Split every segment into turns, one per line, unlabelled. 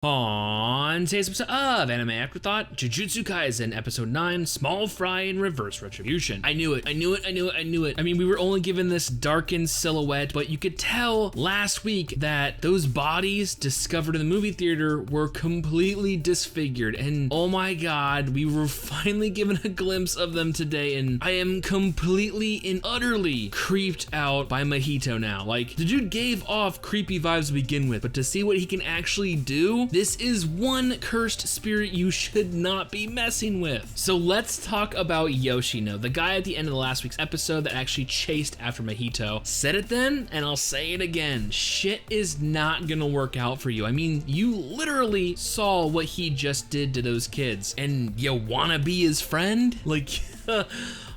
On today's episode of Anime Afterthought, Jujutsu Kaisen, Episode 9, Small Fry and Reverse Retribution. I knew it. I mean, we were only given this darkened silhouette, but you could tell last week that those bodies discovered in the movie theater were completely disfigured, and oh my god, we were finally given a glimpse of them today, and I am completely and utterly creeped out by Mahito now. Like, the dude gave off creepy vibes to begin with, but to see what he can actually do, this is one cursed spirit you should not be messing with. So let's talk about Yoshino, the guy at the end of the last week's episode that actually chased after Mahito. Said it then, and I'll say it again. Shit is not gonna work out for you. I mean, you literally saw what he just did to those kids, and you wanna be his friend? Like,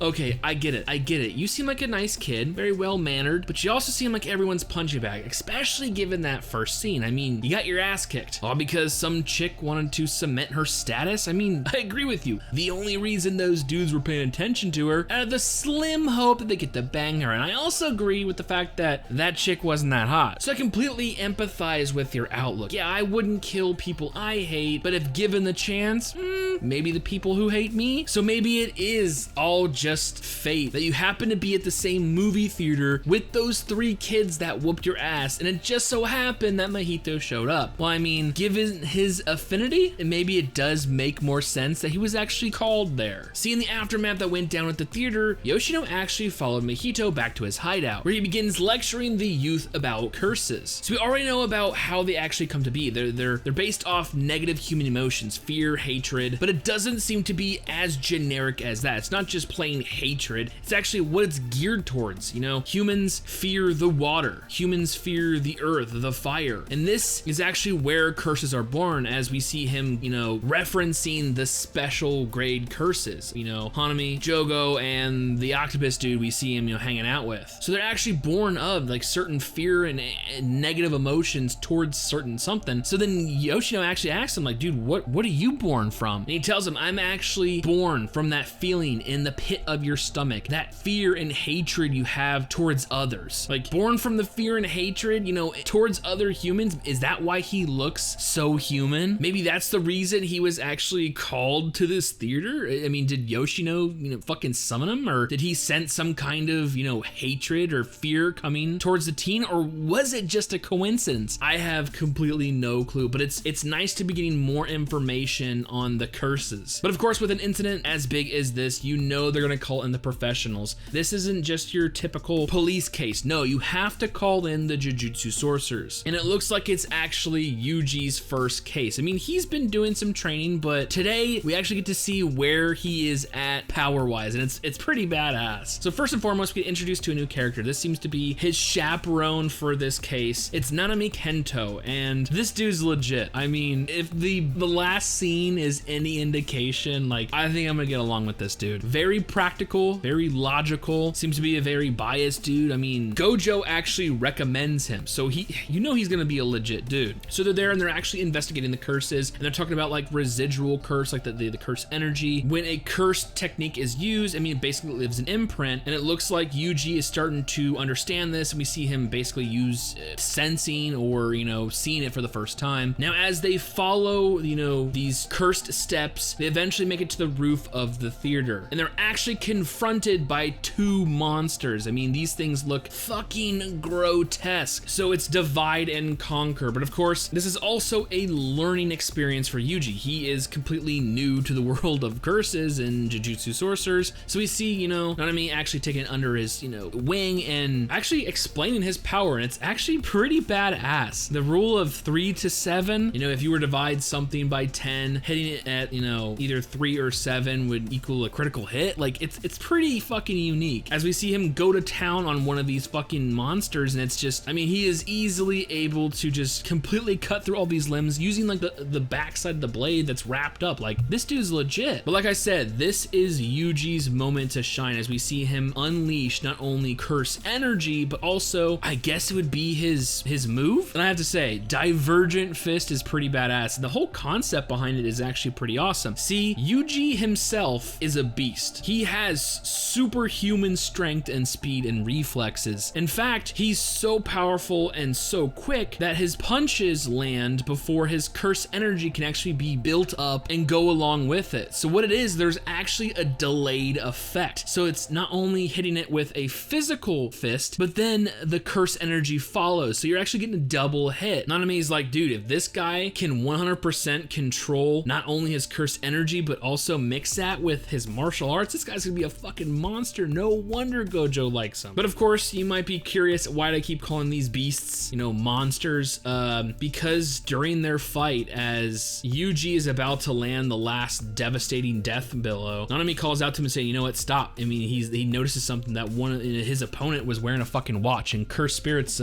okay, I get it. You seem like a nice kid, very well mannered, but you also seem like everyone's punching bag, especially given that first scene. I mean, you got your ass kicked, all because some chick wanted to cement her status. I mean, I agree with you. The only reason those dudes were paying attention to her out of the slim hope that they get to bang her. And I also agree with the fact that that chick wasn't that hot. So I completely empathize with your outlook. Yeah, I wouldn't kill people I hate, but if given the chance, maybe the people who hate me. So maybe it is all just fate that you happen to be at the same movie theater with those three kids that whooped your ass, and it just so happened that Mahito showed up. Well, I mean, given his affinity, maybe it does make more sense that he was actually called there. Seeing the aftermath that went down at the theater, Yoshino actually followed Mahito back to his hideout, where he begins lecturing the youth about curses. So we already know about how they actually come to be. They're based off negative human emotions, fear, hatred, but it doesn't seem to be as generic as that. It's not just plain hatred, it's actually what it's geared towards. You know, humans fear the water, humans fear the earth, the fire, and this is actually where curses are born, as we see him, you know, referencing the special grade curses. You know, Hanami, Jogo, and the octopus dude we see him, you know, hanging out with. So they're actually born of like certain fear and negative emotions towards certain something. So then Yoshino actually asks him, like, dude, what are you born from? And he tells him, I'm actually born from that feeling in the pit of your stomach, that fear and hatred you have towards others. Like, born from the fear and hatred, you know, towards other humans. Is that why he looks so human? Maybe that's the reason he was actually called to this theater. I mean, did Yoshino, you know, fucking summon him, or did he sense some kind of, you know, hatred or fear coming towards the teen, or was it just a coincidence? I have completely no clue, but it's nice to be getting more information on the curses. But of course, with an incident as big as this, you know they're gonna call in the professionals. This isn't just your typical police case. No, you have to call in the Jujutsu sorcerers. And it looks like it's actually Yuji's first case. I mean, he's been doing some training, but today we actually get to see where he is at power-wise, and it's pretty badass. So first and foremost, we get introduced to a new character. This seems to be his chaperone for this case. It's Nanami Kento, and this dude's legit. I mean, if the last scene is any indication, like, I think I'm gonna get along with this dude. Very practical, very logical, seems to be a very biased dude. I mean, Gojo actually recommends him, so you know he's gonna be a legit dude. So they're there and they're actually investigating the curses, and they're talking about like residual curse, like the curse energy. When a curse technique is used, I mean, it basically leaves an imprint, and it looks like Yuji is starting to understand this, and we see him basically use sensing or, you know, seeing it for the first time. Now, as they follow, you know, these cursed steps, they eventually make it to the roof of the theater, and they're actually confronted by two monsters. I mean, these things look fucking grotesque. So it's divide and conquer. But of course, this is also a learning experience for Yuji. He is completely new to the world of curses and Jujutsu sorcerers. So we see, you know, Nanami actually taking it under his, you know, wing and actually explaining his power, and it's actually pretty badass. The rule of 3 to 7, you know, if you were to divide something by 10, hitting it at, you know, either 3 or 7 would equal a critical hit. Like, it's pretty fucking unique. As we see him go to town on one of these fucking monsters, and it's just, I mean, he is easily able to just completely cut through all these limbs using like the backside of the blade that's wrapped up. Like, this dude's legit. But like I said, this is Yuji's moment to shine, as we see him unleash not only curse energy, but also, I guess it would be his move. And I have to say, Divergent Fist is pretty badass, and the whole concept behind it is actually pretty awesome. See, Yuji himself is a beast. He has superhuman strength and speed and reflexes. In fact, he's so powerful and so quick that his punches land before his curse energy can actually be built up and go along with it. So what it is, there's actually a delayed effect. So it's not only hitting it with a physical fist, but then the curse energy follows. So you're actually getting a double hit. Naname's like, dude, if this guy can 100% control not only his curse energy, but also mix that with his martial arts, this guy's gonna be a fucking monster. No wonder Gojo likes him. But of course, you might be curious why do I keep calling these beasts, you know, monsters? Because during their fight, as Yuji is about to land the last devastating death blow, Nanami calls out to him and saying, you know what, stop. I mean, he notices something that his opponent was wearing a fucking watch, and cursed spirits,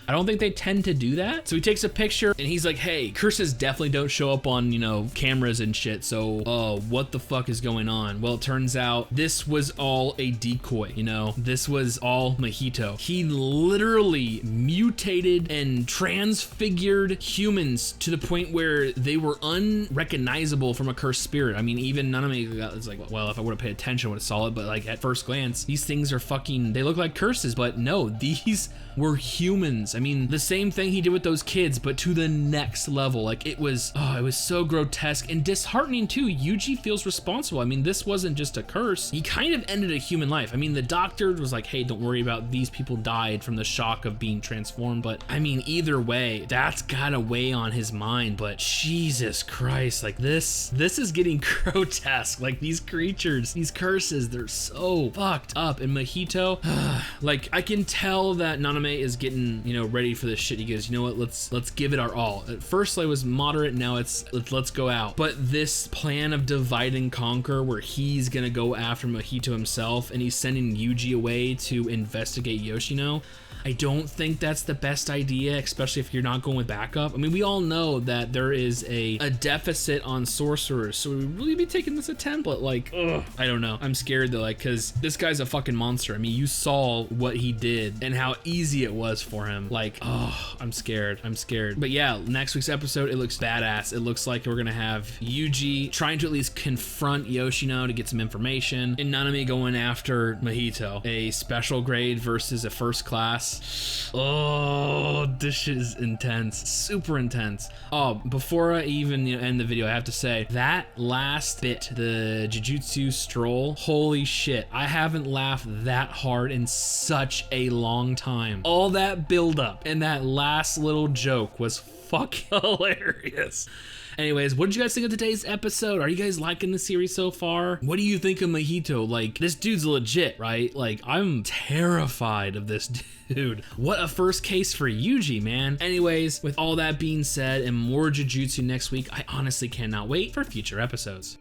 I don't think they tend to do that. So he takes a picture and he's like, hey, curses definitely don't show up on, you know, cameras and shit. So, what the fuck is going on? Well, it turns out this was all a decoy, you know, this was all Mahito. He literally mutated and transfigured humans to the point where they were unrecognizable from a cursed spirit. I mean, even Nanami was like, well, if I would have paid attention, I would have saw it. But like at first glance, these things are fucking, they look like curses, but no, these were humans. I mean, the same thing he did with those kids, but to the next level. Like it was so grotesque and disheartening too. Yuji feels responsible. I mean, this wasn't just a curse. He kind of ended a human life. I mean, the doctor was like, hey, don't worry about these people died from the shock of being transformed. But I mean, either way, that's gotta weigh on his mind. But Jesus Christ, like this is getting grotesque. Like these creatures, these curses, they're so fucked up. And Mahito, like I can tell that Nanami is getting, you know, ready for this shit. He goes, you know what, let's give it our all. At first I was moderate, now let's go out. But this plan of divide and conquer where he's gonna go after Mahito himself and he's sending Yuji away to investigate Yoshino, I don't think that's the best idea, especially if you're not going with backup. I mean, we all know that there is a deficit on sorcerers, so we really be taking this attempt, but like, I don't know. I'm scared though, like, cause this guy's a fucking monster. I mean, you saw what he did and how easy it was for him. Like, I'm scared. But yeah, next week's episode, it looks badass. It looks like we're gonna have Yuji trying to at least confront Yoshino to get some information, and Nanami going after Mahito. A special grade versus a first class. Oh, this shit is intense, super intense. Oh, before I even end the video, I have to say that last bit, the Jujutsu stroll, holy shit, I haven't laughed that hard in such a long time. All that build up and that last little joke was fucking hilarious. Anyways, what did you guys think of today's episode? Are you guys liking the series so far? What do you think of Mahito? Like, this dude's legit, right? Like, I'm terrified of this dude. What a first case for Yuji, man. Anyways, with all that being said and more Jujutsu next week, I honestly cannot wait for future episodes.